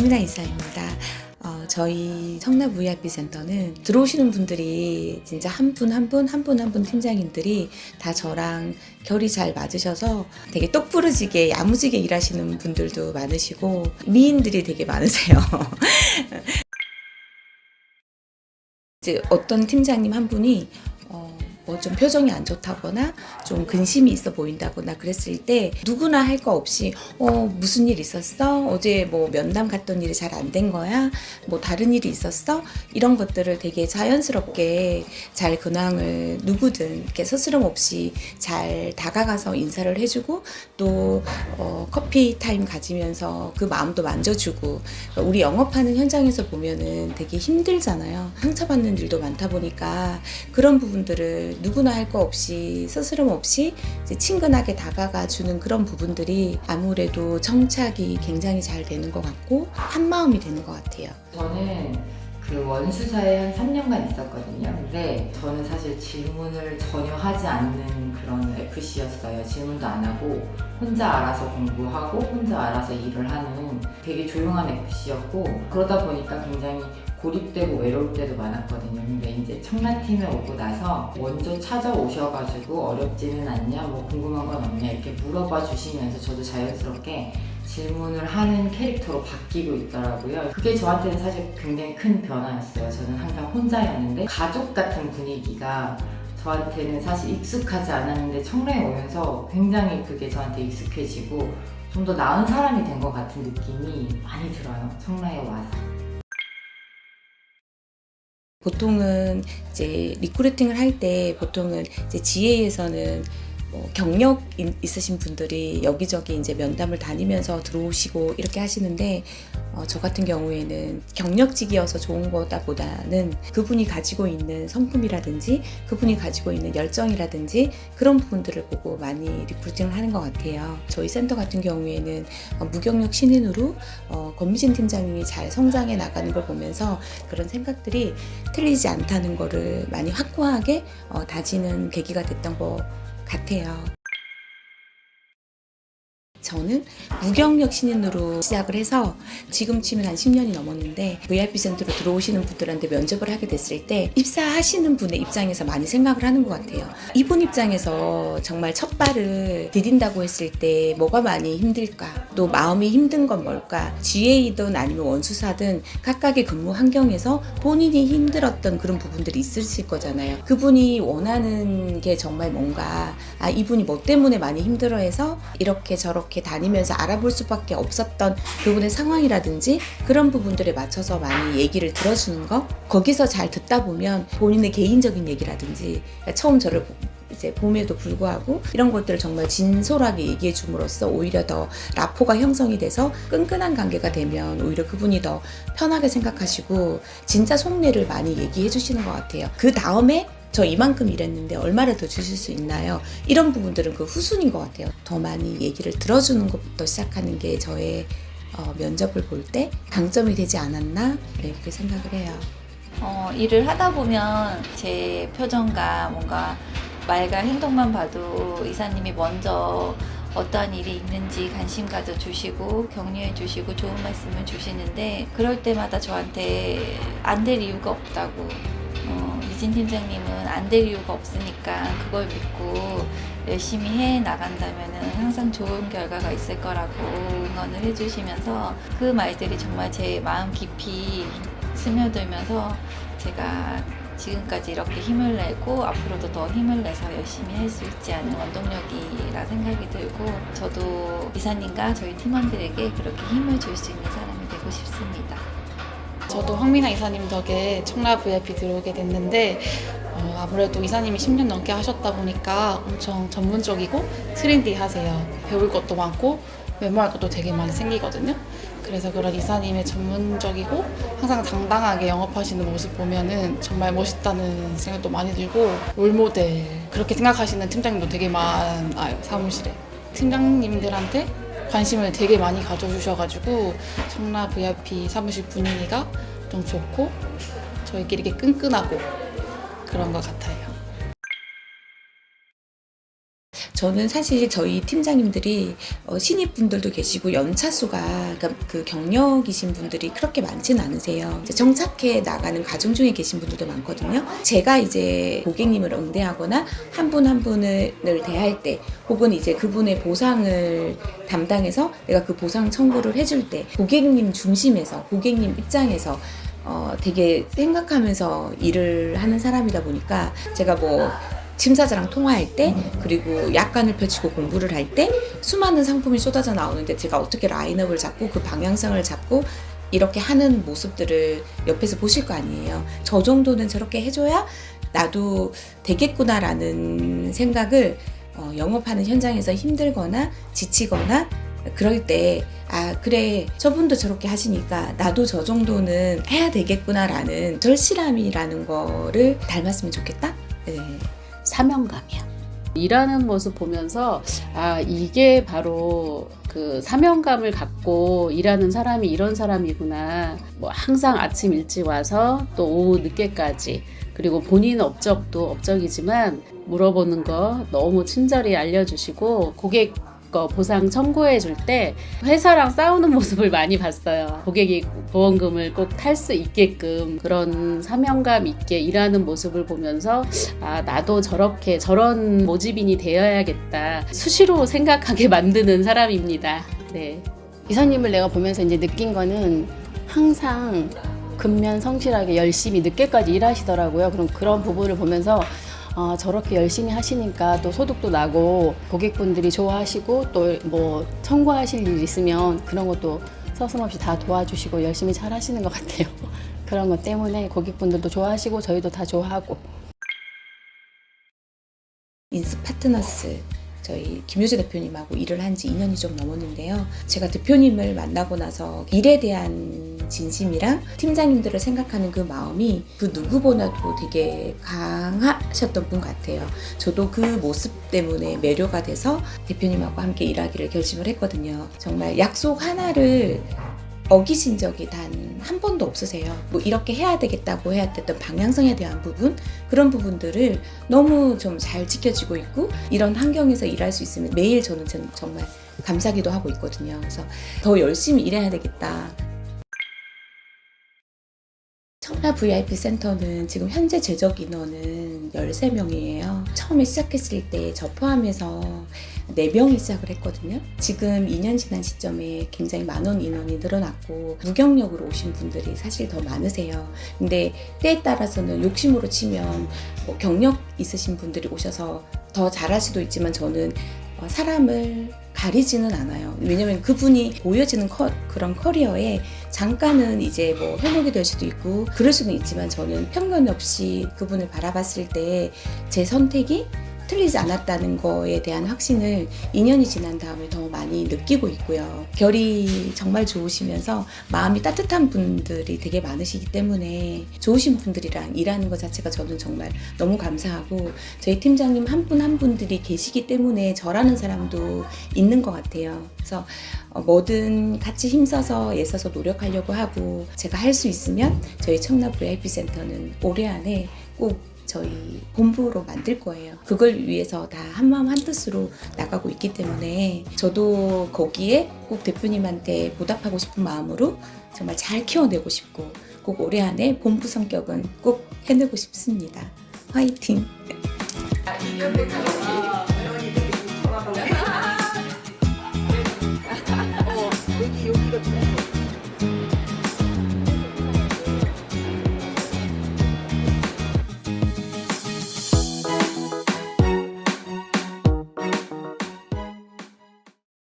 황민아 이사입니다. 저희 성남 VIP 센터는 들어오시는 분들이 진짜 한 분 한 분 팀장님들이 다 저랑 결이 잘 맞으셔서 되게 똑부러지게 야무지게 일하시는 분들도 많으시고 미인들이 되게 많으세요. 이제 어떤 팀장님 한 분이 뭐 좀 표정이 안 좋다거나 좀 근심이 있어 보인다거나 그랬을 때 누구나 할 거 없이 무슨 일 있었어? 어제 뭐 면담 갔던 일이 잘 안 된 거야? 뭐 다른 일이 있었어? 이런 것들을 되게 자연스럽게 잘 근황을 누구든 이렇게 스스럼 없이 잘 다가가서 인사를 해주고 또 커피 타임 가지면서 그 마음도 만져주고 우리 영업하는 현장에서 보면은 되게 힘들잖아요. 상처받는 일도 많다 보니까 그런 부분들을 누구나 할 거 없이 스스럼 없이 이제 친근하게 다가가 주는 그런 부분들이 아무래도 정착이 굉장히 잘 되는 것 같고 한 마음이 되는 것 같아요. 저는 그 원수사에 한 3년간 있었거든요. 근데 저는 사실 질문을 전혀 하지 않는 그런 FC였어요. 질문도 안 하고 혼자 알아서 공부하고 혼자 알아서 일을 하는 되게 조용한 FC였고 그러다 보니까 굉장히 고립되고 외로울 때도 많았거든요. 근데 이제 청라팀에 오고 나서 먼저 찾아오셔가지고 어렵지는 않냐, 뭐 궁금한 건 없냐 이렇게 물어봐 주시면서 저도 자연스럽게 질문을 하는 캐릭터로 바뀌고 있더라고요. 그게 저한테는 사실 굉장히 큰 변화였어요. 저는 항상 혼자였는데 가족 같은 분위기가 저한테는 사실 익숙하지 않았는데 청라에 오면서 굉장히 그게 저한테 익숙해지고 좀 더 나은 사람이 된 것 같은 느낌이 많이 들어요. 청라에 와서. 보통은 이제 리크루팅을 할 때 보통은 이제 GA에서는 경력 있으신 분들이 여기저기 이제 면담을 다니면서 들어오시고 이렇게 하시는데 저 같은 경우에는 경력직이어서 좋은 거다보다는 그분이 가지고 있는 성품이라든지 그분이 가지고 있는 열정이라든지 그런 부분들을 보고 많이 리크루팅을 하는 것 같아요. 저희 센터 같은 경우에는 무경력 신인으로 권미진 팀장님이 잘 성장해 나가는 걸 보면서 그런 생각들이 틀리지 않다는 거를 많이 확고하게 다지는 계기가 됐던 것 같아요. 저는 무경력 신인으로 시작을 해서 지금 치면 한 10년이 넘었는데 VIP 센터로 들어오시는 분들한테 면접을 하게 됐을 때 입사하시는 분의 입장에서 많이 생각을 하는 것 같아요. 이분 입장에서 정말 첫 발을 디딘다고 했을 때 뭐가 많이 힘들까? 또 마음이 힘든 건 뭘까? GA든 아니면 원수사든 각각의 근무 환경에서 본인이 힘들었던 그런 부분들이 있으실 거잖아요. 그분이 원하는 게 정말 뭔가 이분이 뭐 때문에 많이 힘들어해서 이렇게 저렇게 다니면서 알아볼 수밖에 없었던 그분의 상황이라든지 그런 부분들에 맞춰서 많이 얘기를 들어주는 거 거기서 잘 듣다 보면 본인의 개인적인 얘기라든지 처음 저를 이제 봄에도 불구하고 이런 것들을 정말 진솔하게 얘기해 줌으로써 오히려 더 라포가 형성이 돼서 끈끈한 관계가 되면 오히려 그분이 더 편하게 생각하시고 진짜 속내를 많이 얘기해 주시는 것 같아요. 그 다음에 저 이만큼 일했는데 얼마나 더 주실 수 있나요? 이런 부분들은 그 후순인 것 같아요. 더 많이 얘기를 들어주는 것부터 시작하는 게 저의 면접을 볼 때 강점이 되지 않았나 이렇게 생각을 해요. 일을 하다 보면 제 표정과 뭔가 말과 행동만 봐도 이사님이 먼저 어떠한 일이 있는지 관심 가져주시고 격려해 주시고 좋은 말씀을 주시는데 그럴 때마다 저한테 안 될 이유가 없다고 미진 팀장님은 안 될 이유가 없으니까 그걸 믿고 열심히 해 나간다면은 항상 좋은 결과가 있을 거라고 응원을 해주시면서 그 말들이 정말 제 마음 깊이 스며들면서 제가 지금까지 이렇게 힘을 내고 앞으로도 더 힘을 내서 열심히 할 수 있지 않은 원동력이라 생각이 들고 저도 이사님과 저희 팀원들에게 그렇게 힘을 줄 수 있는 사람이 되고 싶습니다. 저도 황민아 이사님 덕에 청라 VIP 들어오게 됐는데 아무래도 이사님이 10년 넘게 하셨다 보니까 엄청 전문적이고 트렌디하세요. 배울 것도 많고 메모할 것도 되게 많이 생기거든요. 그래서 그런 이사님의 전문적이고 항상 당당하게 영업하시는 모습 보면은 정말 멋있다는 생각도 많이 들고 롤모델 그렇게 생각하시는 팀장님도 되게 많아요, 사무실에. 팀장님들한테 관심을 되게 많이 가져주셔가지고 청라 VIP 사무실 분위기가 좀 좋고 저희끼리 이렇게 끈끈하고 그런 것 같아요. 저는 사실 저희 팀장님들이 신입분들도 계시고 연차수가 그러니까 그 경력이신 분들이 그렇게 많지는 않으세요. 이제 정착해 나가는 과정 중에 계신 분들도 많거든요. 제가 이제 고객님을 응대하거나 한 분 한 분을 대할 때 혹은 이제 그분의 보상을 담당해서 내가 그 보상 청구를 해줄 때 고객님 중심에서 고객님 입장에서 되게 생각하면서 일을 하는 사람이다 보니까 제가 뭐 심사자랑 통화할 때 그리고 약관을 펼치고 공부를 할 때 수많은 상품이 쏟아져 나오는데 제가 어떻게 라인업을 잡고 그 방향성을 잡고 이렇게 하는 모습들을 옆에서 보실 거 아니에요. 저 정도는 저렇게 해줘야 나도 되겠구나라는 생각을 영업하는 현장에서 힘들거나 지치거나 그럴 때 그래 저분도 저렇게 하시니까 나도 저 정도는 해야 되겠구나라는 절실함이라는 거를 닮았으면 좋겠다. 네. 사명감이요. 일하는 모습 보면서 이게 바로 그 사명감을 갖고 일하는 사람이 이런 사람이구나. 뭐 항상 아침 일찍 와서 또 오후 늦게까지 그리고 본인 업적도 업적이지만 물어보는 거 너무 친절히 알려주시고 고객 거 보상 청구해 줄 때 회사랑 싸우는 모습을 많이 봤어요. 고객이 보험금을 꼭 탈 수 있게끔 그런 사명감 있게 일하는 모습을 보면서 나도 저런 모집인이 되어야겠다. 수시로 생각하게 만드는 사람입니다. 네. 이사님을 내가 보면서 이제 느낀 거는 항상 근면 성실하게 열심히 늦게까지 일하시더라고요. 그런 부분을 보면서 저렇게 열심히 하시니까 또 소득도 나고 고객분들이 좋아하시고 또 뭐 청구하실 일 있으면 그런 것도 서슴없이 다 도와주시고 열심히 잘 하시는 것 같아요. 그런 것 때문에 고객분들도 좋아하시고 저희도 다 좋아하고. 인스 파트너스 저희 김효재 대표님하고 일을 한 지 2년이 좀 넘었는데요. 제가 대표님을 만나고 나서 일에 대한 진심이랑 팀장님들을 생각하는 그 마음이 그 누구보다도 되게 강하셨던 분 같아요. 저도 그 모습 때문에 매료가 돼서 대표님하고 함께 일하기를 결심을 했거든요. 정말 약속 하나를 어기신 적이 단 한 번도 없으세요. 뭐 이렇게 해야 되겠다고 해야 됐던 방향성에 대한 부분 그런 부분들을 너무 좀 잘 지켜지고 있고 이런 환경에서 일할 수 있으면 매일 저는 정말 감사기도 하고 있거든요. 그래서 더 열심히 일해야 되겠다. 청라 VIP 센터는 지금 현재 재적 인원은 13명이에요. 처음에 시작했을 때 저 포함해서 4명이 시작을 했거든요. 지금 2년 지난 시점에 굉장히 많은 인원이 늘어났고 무경력으로 오신 분들이 사실 더 많으세요. 근데 때에 따라서는 욕심으로 치면 뭐 경력 있으신 분들이 오셔서 더 잘할 수도 있지만 저는 사람을 가리지는 않아요. 왜냐면 그분이 보여지는 그런 커리어에 잠깐은 이제 뭐 회복이 될 수도 있고 그럴 수는 있지만 저는 편견 없이 그분을 바라봤을 때 제 선택이 틀리지 않았다는 거에 대한 확신을 2년이 지난 다음에 더 많이 느끼고 있고요. 결이 정말 좋으시면서 마음이 따뜻한 분들이 되게 많으시기 때문에 좋으신 분들이랑 일하는 것 자체가 저는 정말 너무 감사하고 저희 팀장님 한 분 한 분들이 계시기 때문에 저라는 사람도 있는 것 같아요. 그래서 뭐든 같이 힘써서 애써서 노력하려고 하고 제가 할 수 있으면 저희 청라 VIP 센터는 올해 안에 꼭 저희 본부로 만들 거예요. 그걸 위해서 다 한마음 한뜻으로 나가고 있기 때문에 저도 거기에 꼭 대표님한테 보답하고 싶은 마음으로 정말 잘 키워내고 싶고 꼭 올해 안에 본부 성격은 꼭 해내고 싶습니다. 화이팅!